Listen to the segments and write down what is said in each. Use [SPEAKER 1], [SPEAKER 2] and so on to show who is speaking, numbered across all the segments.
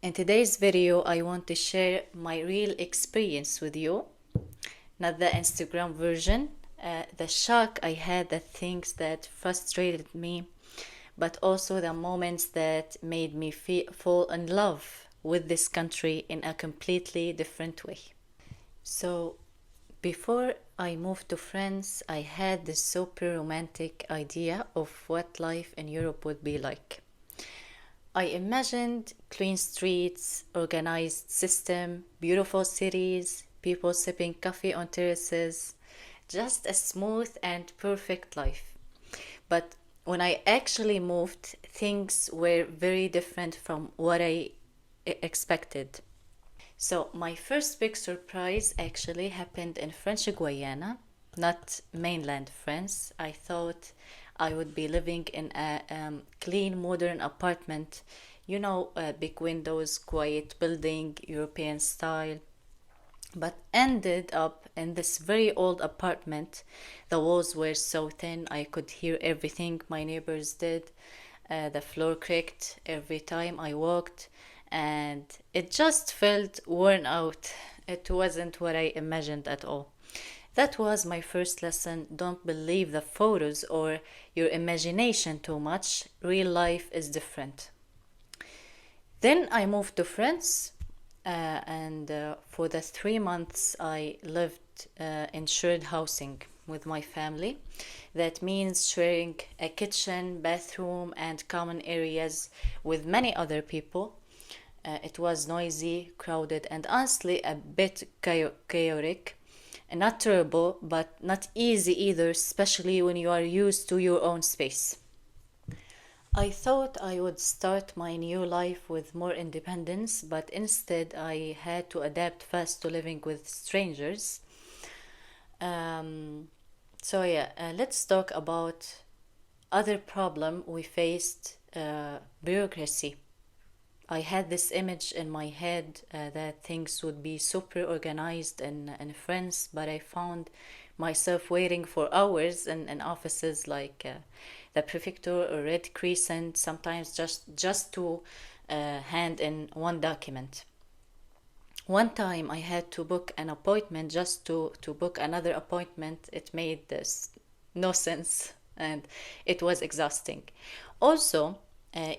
[SPEAKER 1] In today's video, I want to share my real experience with you, not the Instagram version, the shock I had, the things that frustrated me, but also the moments that made me fall in love with this country in a completely different way. So, before I moved to France, I had this super romantic idea of what life in Europe would be like. I imagined clean streets, organized system, beautiful cities, people sipping coffee on terraces, just a smooth and perfect life. But when I actually moved, things were very different from what I expected. So, my first big surprise actually happened in French Guiana, not mainland France. I thought I would be living in a clean, modern apartment, big windows, quiet building, European style, but ended up in this very old apartment. The walls were so thin I could hear everything my neighbors did. The floor creaked every time I walked, and it just felt worn out. It wasn't what I imagined at all. That was my first lesson. Don't believe the photos or your imagination too much. Real life is different. Then I moved to France, and for the 3 months I lived in shared housing with my family. That means sharing a kitchen, bathroom, and common areas with many other people. It was noisy, crowded, and honestly a bit chaotic. Not terrible, but not easy either, especially when you are used to your own space. I thought I would start my new life with more independence, but instead I had to adapt fast to living with strangers. Um, let's talk about other problem we faced, bureaucracy. I had this image in my head that things would be super organized in France, but I found myself waiting for hours in offices like the prefecture or Red Crescent, sometimes just to hand in one document. One time I had to book an appointment just to book another appointment. It made this no sense and it was exhausting. Also,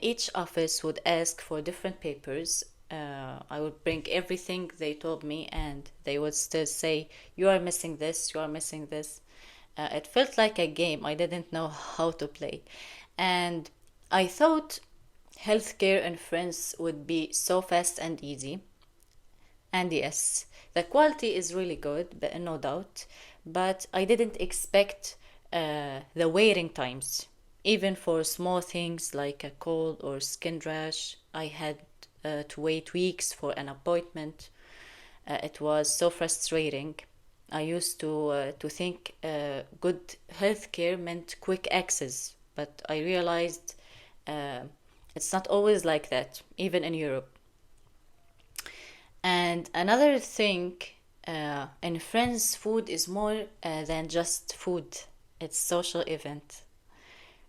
[SPEAKER 1] each office would ask for different papers. I would bring everything they told me, and they would still say, "You are missing this, you are missing this." It felt like a game I didn't know how to play. And I thought healthcare in France would be so fast and easy. And yes, the quality is really good, but no doubt. But I didn't expect the waiting times. Even for small things like a cold or skin rash, I had to wait weeks for an appointment. It was so frustrating. I used to think good healthcare meant quick access, but I realized uh, it's not always like that, even in Europe. And another thing, in France, food is more than just food. It's social event.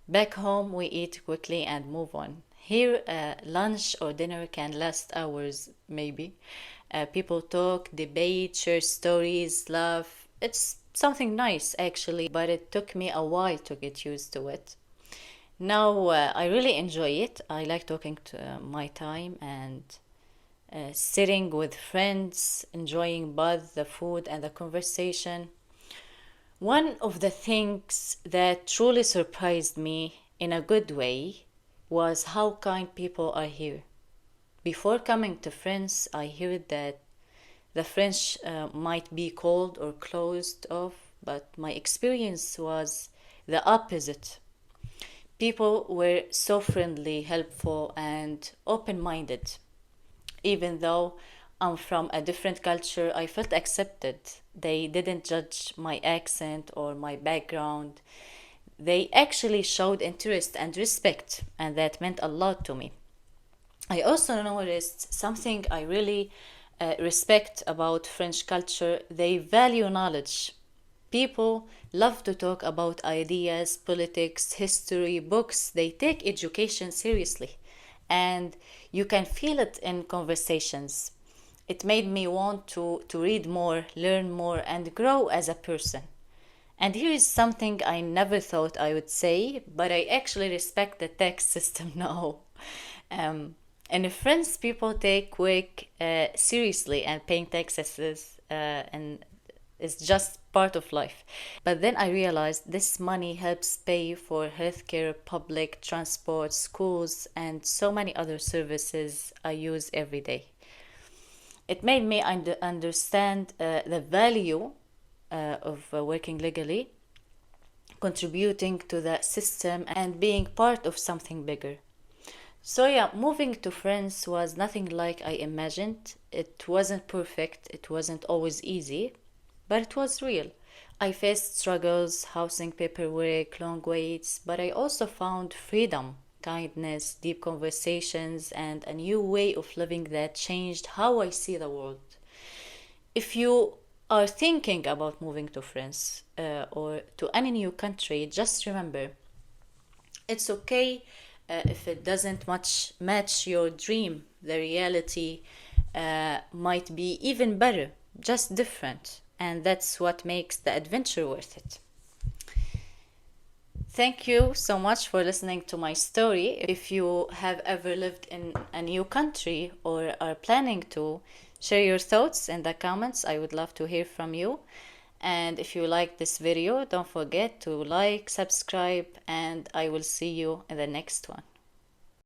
[SPEAKER 1] Back home, we eat quickly and move on. Here, lunch or dinner can last hours, maybe. People talk, debate, share stories, laugh. It's something nice, actually, but it took me a while to get used to it. Now, I really enjoy it. I like talking to my time and sitting with friends, enjoying both the food and the conversation. One of the things that truly surprised me in a good way was how kind people are here. Before coming to France, I heard that the French might be cold or closed off, but my experience was the opposite. People were so friendly, helpful, and open minded. Even though I'm from a different culture, I felt accepted. They didn't judge my accent or my background. They actually showed interest and respect, and that meant a lot to me. I also noticed something I really respect about French culture. They value knowledge. People love to talk about ideas, politics, history, books. They take education seriously. and you can feel it in conversations. It made me want to read more, learn more, and grow as a person. And here is something I never thought I would say, but I actually respect the tax system now. In France, people take work seriously, and paying taxes and is just part of life. But then I realized this money helps pay for healthcare, public transport, schools, and so many other services I use every day. It made me understand the value of working legally, contributing to the system, and being part of something bigger. So, yeah, moving to France was nothing like I imagined. It wasn't perfect, it wasn't always easy, but it was real. I faced struggles, housing paperwork, long waits, but I also found freedom, kindness, deep conversations, and a new way of living that changed how I see the world. If you are thinking about moving to France or to any new country, just remember it's okay if it doesn't much match your dream. The reality might be even better, just different. And that's what makes the adventure worth it. Thank you so much for listening to my story. If you have ever lived in a new country or are planning to, share your thoughts in the comments. I would love to hear from you. And if you like this video, don't forget to like, subscribe, and I will see you in the next one.